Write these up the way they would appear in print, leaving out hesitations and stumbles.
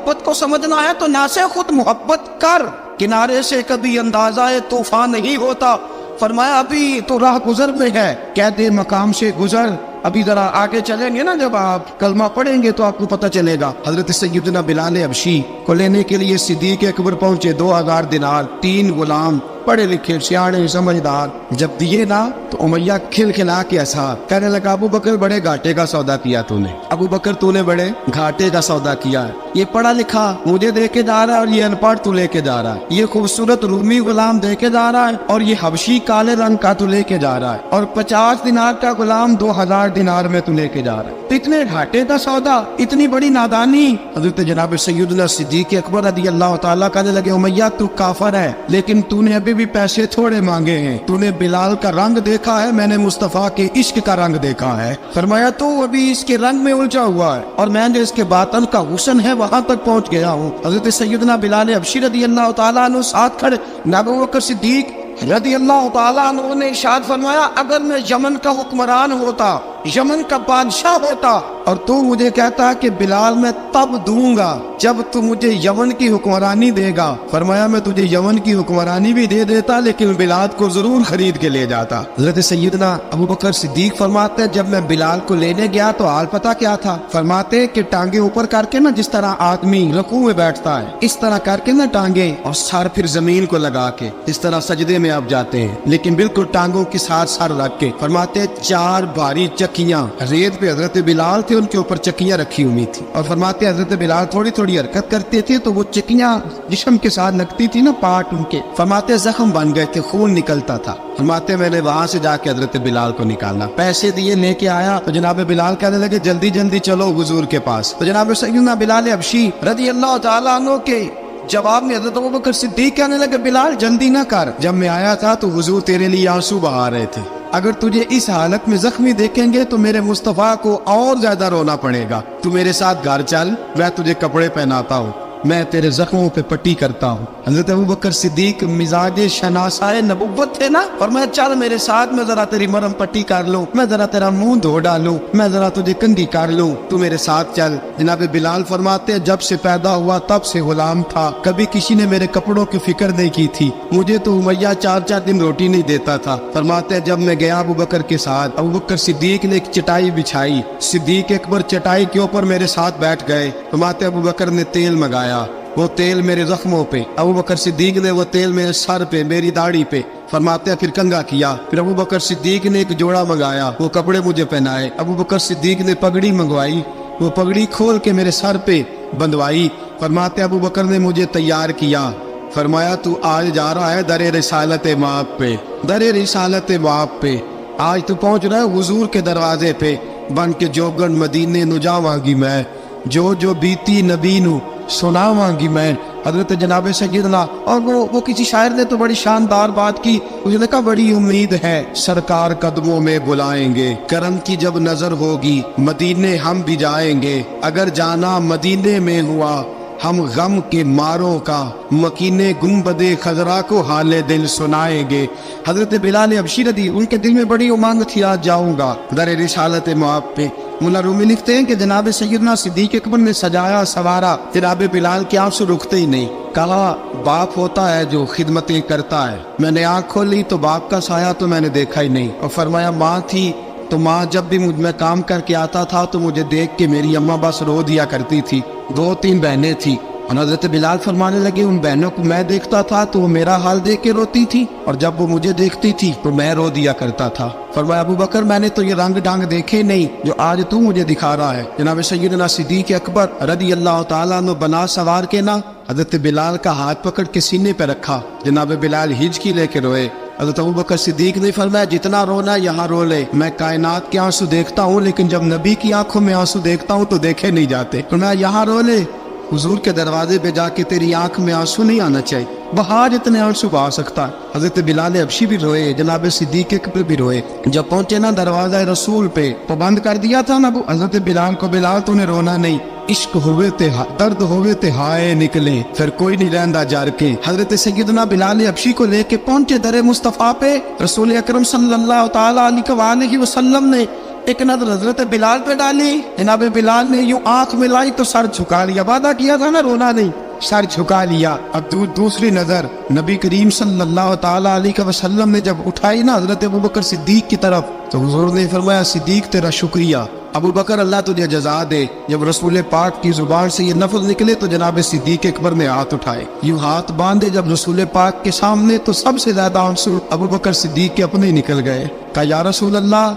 محبت کو سمجھنا ہے تو نہ سے خود محبت کر، کنارے سے کبھی اندازہ طوفان نہیں ہوتا۔ فرمایا ابھی تو راہ گزر میں ہے، قید مقام سے گزر، ابھی ذرا آگے چلیں گے نا، جب آپ کلمہ پڑھیں گے تو آپ کو پتہ چلے گا۔ حضرت سیدنا بلال حبشی کو لینے کے لیے صدیق اکبر پہنچے، 2000 دینار، 3 غلام پڑھے لکھے سیانے سمجھدار، جب دیے نا تو امیہ کھل کھلا کے ہنسا، کہنے لگا ابو بکر بڑے گھاٹے کا سودا کیا تو نے، ابو بکر تو نے بڑے گھاٹے کا سودا کیا ہے، یہ پڑھا لکھا مجھے دے کے جا رہا ہے اور یہ ان پڑھ تو لے کے جا رہا ہے، یہ خوبصورت رومی غلام دے کے جا رہا ہے اور یہ حبشی کالے رنگ کا تو لے کے جا رہا ہے، اور 50 دینار کا غلام 2000 دینار میں تو لے کے جا رہا ہے، اتنے گھاٹے کا سودا، اتنی بڑی نادانی۔ حضرت جناب سیدنا صدیق اکبر رضی اللہ تعالیٰ کہنے لگے امیہ تو کافر ہے، لیکن تو نے ابھی بھی پیسے تھوڑے مانگے ہیں، تو نے بلال کا رنگ دیکھا ہے، میں نے مصطفیٰ کے عشق کا رنگ دیکھا ہے۔ فرمایا تو ابھی اس کے رنگ میں الجھا ہوا ہے اور میں نے اس کے باطن کا حسن ہے وہاں تک پہنچ گیا ہوں۔ حضرت سیدنا بلال حبشی رضی اللہ تعالیٰ عنہ ساتھ کھڑے، ابو بکر صدیق رضی اللہ تعالیٰ عنہ نے ارشاد فرمایا اگر میں یمن کا حکمران ہوتا، یمن کا بادشاہ ہوتا اور تو مجھے کہتا کہ بلال میں تب دوں گا جب تو مجھے یمن کی حکمرانی دے گا، فرمایا میں تجھے یمن کی حکمرانی بھی دے دیتا لیکن بلال کو ضرور خرید کے لے جاتا۔ حضرت سیدنا ابو بکر صدیق فرماتے ہیں جب میں بلال کو لینے گیا تو حال پتہ کیا تھا؟ فرماتے کہ ٹانگیں اوپر کر کے نا، جس طرح آدمی رکوع میں بیٹھتا ہے اس طرح کر کے نا ٹانگیں، اور سر پھر زمین کو لگا کے اس طرح سجدے میں آپ جاتے ہیں، لیکن بالکل ٹانگوں کے ساتھ سر رکھ کے۔ فرماتے 4 بھاری چکیاں ریت پہ حضرت بلال تھے، ان کے اوپر چکیاں رکھی ہوئی تھی، اور فرماتے حضرت بلال تھوڑی تھوڑی حرکت کرتے تھے تو وہ چکیاں جسم کے ساتھ لگتی تھی نا، پارٹ ان کے، فرماتے زخم بن گئے تھے، خون نکلتا تھا۔ فرماتے میں نے وہاں سے جا کے حضرت بلال کو نکالنا، پیسے دیے لے کے آیا تو جناب بلال کہنے لگے جلدی جلدی چلو حضور کے پاس، تو جناب سیدنا بلال حبشی رضی اللہ تعالیٰ عنہ کے جواب میں حضرت ابوبکر صدیق کہنے لگے بلال جلدی نہ کر، جب میں آیا تھا تو حضور تیرے لیے آنسو بہا رہے تھے، اگر تجھے اس حالت میں زخمی دیکھیں گے تو میرے مصطفیٰ کو اور زیادہ رونا پڑے گا، تو میرے ساتھ گھر چل، میں تجھے کپڑے پہناتا ہوں، میں تیرے زخموں پہ پٹی کرتا ہوں۔ حضرت ابوبکر صدیق مزاج شناسائے نبوت تھے نا، اور میں چل میرے ساتھ، میں ذرا تیری مرہم پٹی کر لوں، میں ذرا تیرا منہ دھو ڈالوں، میں ذرا تجھے کنگھی کر لوں، تو میرے ساتھ چل۔ جناب بلال فرماتے ہیں جب سے پیدا ہوا تب سے غلام تھا، کبھی کسی نے میرے کپڑوں کی فکر نہیں کی تھی، مجھے تو امیہ 4 دن روٹی نہیں دیتا تھا۔ فرماتے ہیں جب میں گیا ابوبکر کے ساتھ، ابوبکر صدیق نے ایک چٹائی بچھائی، صدیق اکبر چٹائی کے اوپر میرے ساتھ بیٹھ گئے، فرماتے ابوبکر نے تیل منگایا، وہ تیل میرے زخموں پہ، ابوبکر صدیق نے وہ تیل میرے سر پہ، میری داڑھی پہ، فرماتے ہیں پھر کنگھا کیا، پھر ابوبکر صدیق نے ایک جوڑا منگایا، وہ کپڑے مجھے پہنائے، ابوبکر صدیق نے پگڑی منگوائی، وہ پگڑی کھول کے میرے سر پہ بندھوائی، فرماتے ابوبکر نے مجھے تیار کیا، فرمایا تو آج جا رہا ہے در رسالت مآب پہ، در رسالت مآب پہ، آج تو پہنچ رہا ہے حضور کے دروازے پہ، بن کے جوگن مدینے نو جاواں گی میں، جو بیتی نبی نو سناواں گی میں۔ حضرت جناب سیدنا، اور وہ کسی شاعر نے تو بڑی شاندار بات کی، اس نے کہا بڑی امید ہے سرکار قدموں میں بلائیں گے، کرم کی جب نظر ہوگی مدینے ہم بھی جائیں گے، اگر جانا مدینے میں ہوا ہم غم کے ماروں کا، مکینے گنبد خضرا کو حال دل سنائیں گے۔ حضرت بلال حبشی رضی ان کے دل میں بڑی امنگ تھی آج جاؤں گا در رسالت مآب پہ۔ مولا رومی لکھتے ہیں کہ جناب سیدنا صدیق اکبر نے سجایا سوارا، جناب بلال کے آنسو رکتے ہی نہیں، کہا باپ ہوتا ہے جو خدمتیں کرتا ہے، میں نے آنکھ کھولی تو باپ کا سایہ تو میں نے دیکھا ہی نہیں، اور فرمایا ماں تھی تو ماں جب بھی میں کام کر کے آتا تھا تو مجھے دیکھ کے میری اماں بس رو دیا کرتی تھی، 2-3 بہنیں تھی، اور حضرت بلال فرمانے لگے ان بہنوں کو میں دیکھتا تھا تو وہ میرا حال دیکھ کے روتی تھی، اور جب وہ مجھے دیکھتی تھی تو میں رو دیا کرتا تھا۔ فرمایا ابو بکر میں نے تو یہ رنگ ڈانگ دیکھے نہیں جو آج تو مجھے دکھا رہا ہے۔ جناب سیدنا صدیق اکبر رضی اللہ تعالیٰ عنہ بنا سوار کے نا حضرت بلال کا ہاتھ پکڑ کے سینے پہ رکھا، جناب بلال ہچکی لے کے روئے۔ حضرت ابوبکر صدیق نے فرمایا جتنا رونا یہاں رو لے، میں کائنات کے آنسو دیکھتا ہوں لیکن جب نبی کی آنکھوں میں آنسو دیکھتا ہوں تو دیکھے نہیں جاتے، فرمایا یہاں رو لے، حضور کے دروازے پہ جا کے تیری آنکھ میں آنسو نہیں آنا چاہیے، بہا جتنے آنسو بہا سکتا ہے۔ حضرت بلال حبشی بھی روئے، جناب صدیق اکبر بھی روئے۔ جب پہنچے نا دروازہ رسول پہ تو بند کر دیا تھا نا حضرت بلال کو، بلال تو نے رونا نہیں، عشق ہوئے تے درد ہوئے تے ہائے نکلے، پھر کوئی نہیں رہندا جار کے۔ حضرت سیدنا بلال حبشی کو لے کے پہنچے در مصطفیٰ پہ، رسول اکرم صلی اللہ تعالیٰ علیہ وسلم نے ایک نظر حضرت بلال پہ ڈالی، جناب بلال نے یوں آنکھ ملائی تو سر جھکا لیا، وعدہ کیا تھا نا رونا نہیں، سر جھکا لیا۔ اب دوسری نظر نبی کریم صلی اللہ تعالی علیہ وسلم نے جب اٹھائی نا حضرت ابوبکر صدیق کی طرف، تو حضور نے فرمایا صدیق تیرا شکریہ، ابو بکر اللہ تجھے جزا دے۔ جب رسول پاک کی زبان سے یہ لفظ نکلے تو جناب صدیق اکبر نے ہاتھ اٹھائے، یوں ہاتھ باندھے جب رسول پاک کے سامنے، تو سب سے زیادہ آنسو ابو بکر صدیق کے اپنے نکل گئے۔ کہا یا رسول اللہ،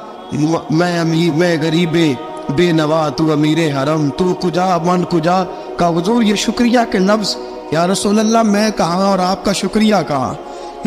میں غریب بے نوا، تو امیر حرم، تو کجا من کجا۔ کہا حضور یہ شکریہ کے لفظ، یا رسول اللہ میں کہاں اور آپ کا شکریہ کہاں۔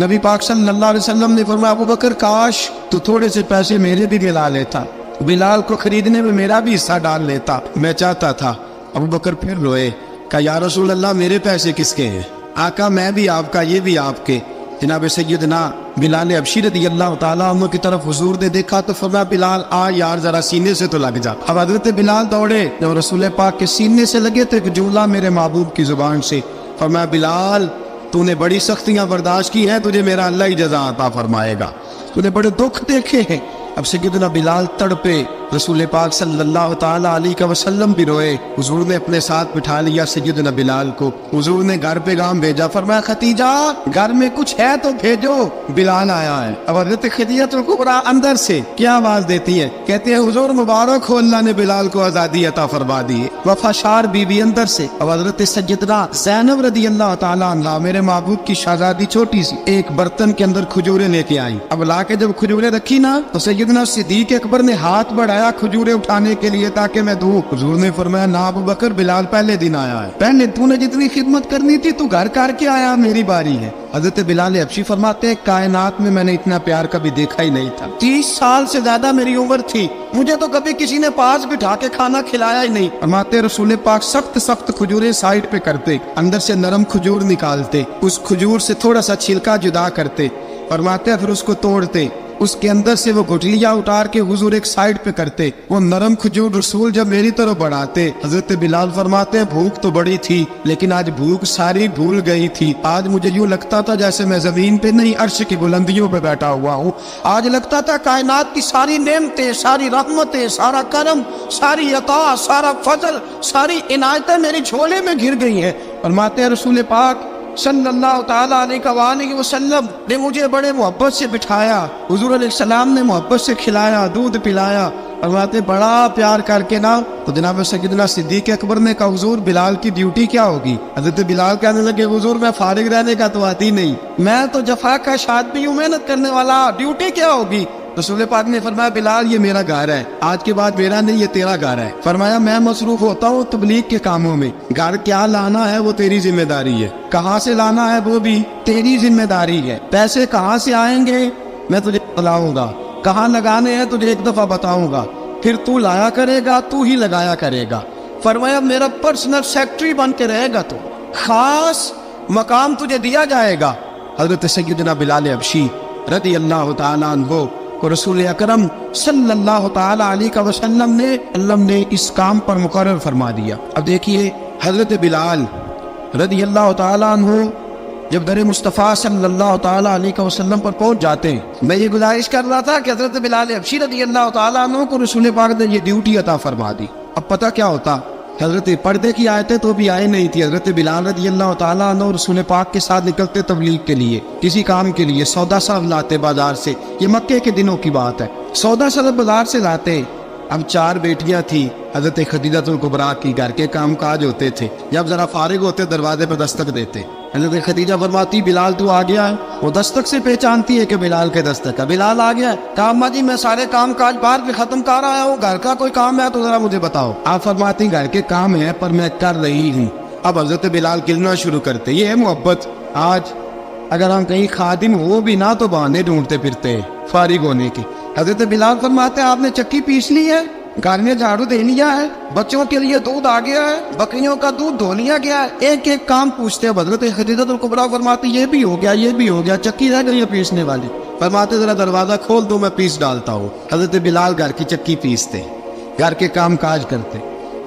نبی پاک صلی اللہ علیہ وسلم نے فرمایا ابو بکر کاش تو تھوڑے سے پیسے میرے بھی دلا لیتا، بلال کو خریدنے میں میرا بھی حصہ ڈال لیتا، میں چاہتا تھا۔ ابو بکر پھر روئے، کہا یا رسول اللہ میرے پیسے کس کے ہیں؟ آقا میں بھی آپ کا، یہ بھی آپ کے۔ جناب سیدنا بلال حبشی رضی اللہ تعالیٰ عنہ کی طرف حضور نے دیکھا تو فرمایا بلال آ یار ذرا سینے سے تو لگ جا۔ اب حضرت بلال دوڑے، جب رسول پاک کے سینے سے لگے تو ایک جملہ میرے محبوب کی زبان سے، فرمایا بلال تو نے بڑی سختیاں برداشت کی ہیں، تجھے میرا اللہ ہی جزا عطا فرمائے گا، تو نے بڑے دکھ دیکھے ہیں۔ اب سیدنا بلال تڑپے، رسول پاک صلی اللہ تعالی علیہ وسلم بھی روئے۔ حضور نے اپنے ساتھ بٹھا لیا سیدنا بلال کو، حضور نے گھر پیغام بھیجا، فرمایا ختیجہ گھر میں کچھ ہے تو بھیجو، بلال آیا ہے۔ اب حضرت خدیجہ الکبریٰ اندر سے کیا آواز دیتی ہے، کہتے ہیں حضور مبارک ہو، اللہ نے بلال کو آزادی عطا فرما دی۔ وفاشار بی بی اندر سے، اب حضرت سیدنا زینب رضی اللہ تعالی عنہ میرے محبوب کی شہزادی چھوٹی سی ایک برتن کے اندر کھجوریں لے کے آئی۔ اب لا کے جب کھجوریں رکھی نا تو سیدنا صدیق اکبر نے ہاتھ بڑھایا کھجوریں اٹھانے کے لیے تاکہ میں دوں۔ حضور نے فرمایا نا ابو بکر، بلال پہلے دن آیا ہے، پہلے تو نے جتنی خدمت کرنی تھی تو گھر کر کے آیا، میری باری ہے۔ حضرت بلال حبشی فرماتے ہیں کائنات میں نے اتنا پیار کبھی دیکھا ہی نہیں تھا، 30 سال سے زیادہ میری عمر تھی، مجھے تو کبھی کسی نے پاس بٹھا کے کھانا کھلایا ہی نہیں۔ فرماتے رسول پاک سخت کھجوریں سائڈ پہ کرتے، اندر سے نرم کھجور نکالتے، اس کھجور سے تھوڑا سا چھلکا جدا کرتے، فرماتے پھر اس کو توڑتے، اس کے اندر سے وہ گٹلیاں اتار کے حضور ایک سائڈ پہ کرتے، وہ نرم کھجور رسول جب میری طرف بڑھاتے، حضرت بلال فرماتے ہیں بھوک تو بڑی تھی لیکن آج بھوک ساری بھول گئی تھی، آج مجھے یوں لگتا تھا جیسے میں زمین پہ نہیں عرش کی بلندیوں پہ بیٹھا ہوا ہوں، آج لگتا تھا کائنات کی ساری نعمتیں، ساری رحمتیں، سارا کرم، ساری عطا، سارا فضل، ساری عنایتیں میری جھولے میں گر گئی ہیں۔ فرماتے ہیں رسول پاک صلی اللہ تعالیٰ علیہ وسلم نے مجھے بڑے محبت سے بٹھایا، حضور علیہ السلام نے محبت سے کھلایا، دودھ پلایا، فرماتے بڑا پیار کر کے نا، تو جناب سیدنا صدیق اکبر نے کہا حضور بلال کی ڈیوٹی کیا ہوگی؟ حضرت بلال کہنے لگے حضور میں فارغ رہنے کا تو آتی نہیں، میں تو جفا کا شاد بھی ہوں، محنت کرنے والا، ڈیوٹی کیا ہوگی؟ رسول پاک نے فرمایا بلال یہ میرا گھر ہے، آج کے بعد میرا نہیں یہ تیرا گھر ہے۔ فرمایا میں مصروف ہوتا ہوں تبلیغ کے کاموں میں، گھر کیا لانا ہے وہ تیری ذمہ داری ہے، کہاں سے لانا ہے وہ بھی تیری ذمہ داری ہے، پیسے کہاں سے آئیں گے میں تجھے بتلاؤں گا، کہاں لگانے ہیں تجھے ایک دفعہ بتاؤں گا، پھر تو لایا کرے گا، تو ہی لگایا کرے گا۔ فرمایا میرا پرسنل سیکٹری بن کے رہے گا، تو خاص مقام تجھے دیا جائے گا۔ حضرت سیدنا بلال حبشی رضی اللہ تعالیٰ عنہ کو رسول اکرم صلی اللہ تعالی علیہ وسلم نے اس کام پر مقرر فرما دیا۔ اب دیکھیے حضرت بلال رضی اللہ تعالی عنہ جب در مصطفیٰ صلی اللہ تعالی علیہ وسلم پر پہنچ جاتے ہیں، میں یہ گزارش کر رہا تھا کہ حضرت بلال حبشی رضی اللہ تعالی عنہ کو رسول پاک نے یہ ڈیوٹی عطا فرما دی۔ اب پتہ کیا ہوتا، حضرت پردے کی آیتیں تو بھی آئے نہیں تھی، حضرت بلال رضی اللہ تعالیٰ عنہ رسول پاک کے ساتھ نکلتے تبلیغ کے لیے، کسی کام کے لیے، سودا سر لاتے بازار سے، یہ مکے کے دنوں کی بات ہے، سودا سر بازار سے لاتے۔ اب 4 بیٹیاں تھیں حضرت خدیجہ الکبریٰ کی، گھر کے کام کاج ہوتے تھے، جب ذرا فارغ ہوتے دروازے پر دستک دیتے، حضرت خدیجہ فرماتی بلال تو آ گیا ہے، وہ دستک سے پہچانتی ہے کہ بلال کے دستک ہے، بلال آ گیا ہے، کہا اماں جی میں سارے کام کاج باہر بھی ختم کر آیا ہوں، گھر کا کوئی کام ہے تو ذرا مجھے بتاؤ۔ آپ فرماتی گھر کے کام ہے پر میں کر رہی ہوں۔ اب حضرت بلال گلنا شروع کرتے، یہ ہے محبت۔ آج اگر ہم کہیں خادم ہو بھی نہ تو بہانے ڈھونڈتے پھرتے ہیں فارغ ہونے کی۔ حضرت بلال فرماتے ہیں آپ نے چکی پیس لی ہے، گھر میں جھاڑو دے لیا ہے، بچوں کے لیے دودھ آ گیا ہے، بکریوں کا دودھ دھو لیا گیا ہے، ایک ایک کام پوچھتے ہیں۔ حضرت خدیجہ الکبریٰ فرماتی یہ بھی ہو گیا، یہ بھی ہو گیا، چکی رہ گئی ہے پیسنے والی۔ فرماتے ذرا دروازہ کھول دو میں پیس ڈالتا ہوں۔ حضرت بلال گھر کی چکی پیستے، گھر کے کام کاج کرتے۔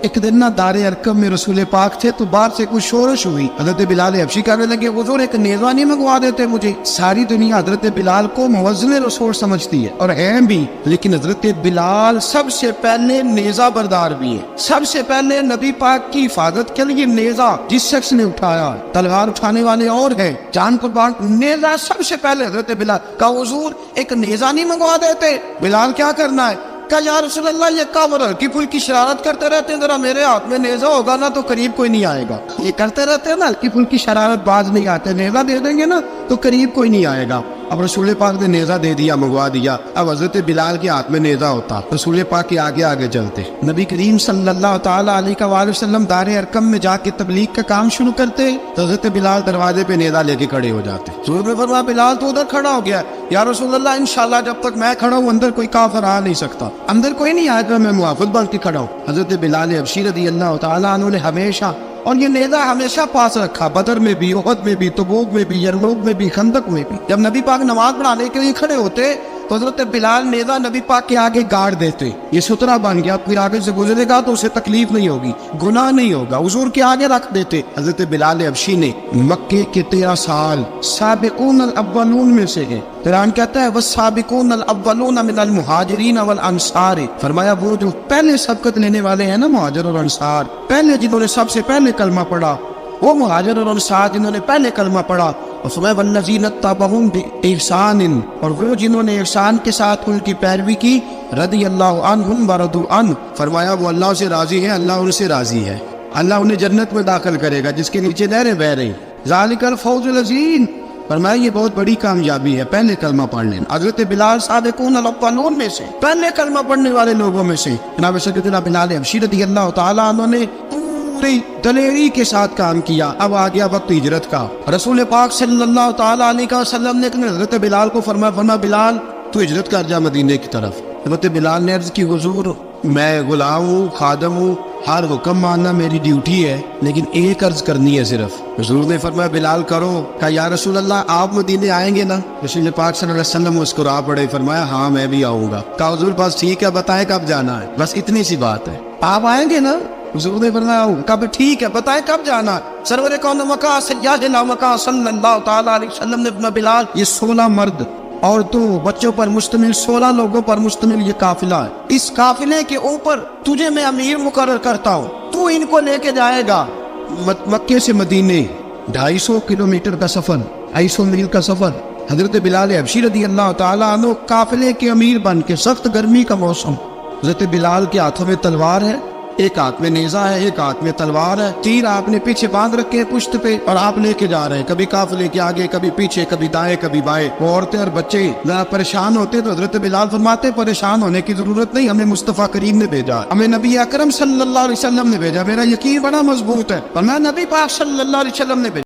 ایک دن نا دار ارکم میں رسول پاک تھے تو باہر سے کچھ شورش ہوئی. حضرت بلال حبشی کہنے لگے حضور ایک نیزہ نہیں منگوا دیتے مجھے. ساری دنیا حضرت بلال کو موزن رسول سمجھتی ہے اور ہیں بھی، لیکن حضرت بلال سب سے پہلے نیزہ بردار بھی ہے. سب سے پہلے نبی پاک کی حفاظت کے لیے نیزہ جس شخص نے اٹھایا، تلوار اٹھانے والے اور ہیں، جان قربان، نیزہ سب سے پہلے حضرت بلال. کہا حضور ایک نیزہ نہیں منگوا دیتے؟ بلال کیا کرنا ہے؟ کہا یا رسول اللہ یہ کعبہ ہلکی پھلکی شرارت کرتے رہتے ہیں، ذرا میرے ہاتھ میں نیزہ ہوگا نا تو قریب کوئی نہیں آئے گا. یہ کرتے رہتے ہیں نا ہلکی پھلکی شرارت، باز نہیں آتے، نیزہ دے دیں گے نا تو قریب کوئی نہیں آئے گا. اب رسول پاک نے نیزہ دے دیا، منگوا دیا. اب حضرت بلال کے ہاتھ میں نیزہ ہوتا، رسول پاک کے آگے آگے چلتے. نبی کریم صلی اللہ تعالیٰ علیہ وآلہ وسلم دار ارکم میں جا کے تبلیغ کا کام شروع کرتے تو حضرت بلال دروازے پہ نیزہ لے کے کھڑے ہو جاتے. حضور نے فرمایا بلال تو ادھر کھڑا ہو گیا. یا رسول اللہ انشاءاللہ جب تک میں کھڑا ہوں اندر کوئی کافر آ نہیں سکتا، اندر کوئی نہیں آئے گا، میں محافظ بن کے کھڑا ہوں. حضرت بلال حبشی رضی اللہ تعالیٰ عنہ نے ہمیشہ، اور یہ نیزہ ہمیشہ پاس رکھا، بدر میں بھی، احد میں بھی، تبوک میں بھی، یرموک میں بھی، خندق میں بھی. جب نبی پاک نماز پڑھانے کے لیے کھڑے ہوتے تو حضرت بلال نیزہ نبی پاک کے آگے گاڑ دیتے. یہ سترہ بن گیا، پھر آگے سے گزرے گا تو اسے تکلیف نہیں ہوگی، گناہ نہیں ہوگا، حضور کے آگے رکھ دیتے. حضرت بلال حبشی نے مکے کے 13 سال سابقون الاولون میں سے ہیں. قرآن کہتا ہے والسابقون الاولون من المہاجرین والانصار. فرمایا وہ جو پہلے سبقت لینے والے ہیں نا مہاجر اور انصار، پہلے جنہوں نے سب سے پہلے کلمہ پڑھا، وہ مہاجر اور انصار جنہوں نے پہلے کلمہ پڑھا. اور فرمایا والذین اتبعوہم بإحسان، اور وہ جنہوں نے احسان کے ساتھ ان کی پیروی کی، رضی اللہ عنہم ورضوا عنہ. فرمایا وہ اللہ سے راضی ہے، اللہ ان سے راضی ہے، اللہ انہیں جنت میں داخل کرے گا جس کے نیچے نہریں بہہ رہی. ذالک الفوز العظیم. فرمایا یہ بہت بڑی کامیابی ہے پہلے کلمہ پڑھنے. حضرت بلال سابقون الاولون میں سے، پہلے کلمہ پڑھنے والے لوگوں میں سے. جناب سیدنا بلال حبشی رضی اللہ تعالیٰ عنہ نے پوری دلیری کے ساتھ کام کیا. اب آ گیا وقت ہجرت کا. رسول پاک صلی اللہ تعالیٰ علیہ وسلم نے حضرت بلال کو فرمایا بلال تو ہجرت کر جا مدینے کی طرف. حضرت بلال نے عرض کی حضور میں غلام ہوں، خادم ہوں، ہر حکم ماننا میری ڈیوٹی ہے، لیکن ایک عرض کرنی ہے صرف. حضور نے فرمایا بلال کرو. کہا یا رسول اللہ آپ مدینے آئیں گے نا؟ رسول پاک صلی اللہ علیہ وسلم مسکرا پڑے، فرمایا ہاں میں بھی آؤں گا. کہا حضور بس ٹھیک ہے، بتائیں کب جانا ہے، بس اتنی سی بات ہے، آپ آئیں گے نا؟ حضور نے فرمایا کب؟ ٹھیک ہے بتائیں کب جانا. سرور کون مکہ سیاد مکہ صلی اللہ تعالیٰ علیہ وسلم نے فرمایا بلال یہ 16 مرد اور 2 بچوں پر مشتمل 16 لوگوں پر مشتمل یہ قافلہ ہے. اس قافلے کے اوپر تجھے میں امیر مقرر کرتا ہوں، تو ان کو لے کے جائے گا مکے سے مدینے. 250 کلومیٹر کا سفر، 250 میل کا سفر. حضرت بلال حبشی رضی اللہ تعالیٰ عنہ قافلے کے امیر بن کے، سخت گرمی کا موسم، حضرت بلال کے ہاتھوں میں تلوار ہے، ایک ہاتھ میں نیزہ ہے، ایک ہاتھ میں تلوار ہے. تیر آپ نے پیچھے باندھ رکھے ہیں پشت پہ اور آپ لے کے جا رہے ہیں، کبھی قافلے کے آگے، کبھی پیچھے، کبھی دائیں کبھی بائیں. وہ عورتیں اور بچے ذرا پریشان ہوتے تو حضرت بلال فرماتے پریشان ہونے کی ضرورت نہیں، ہمیں مصطفیٰ کریم نے بھیجا، ہمیں نبی اکرم صلی اللہ علیہ وسلم نے بھیجا، میرا یقین بڑا مضبوط ہے. اور میں نبی پاک صلی اللہ علیہ وسلم نے بھیجا.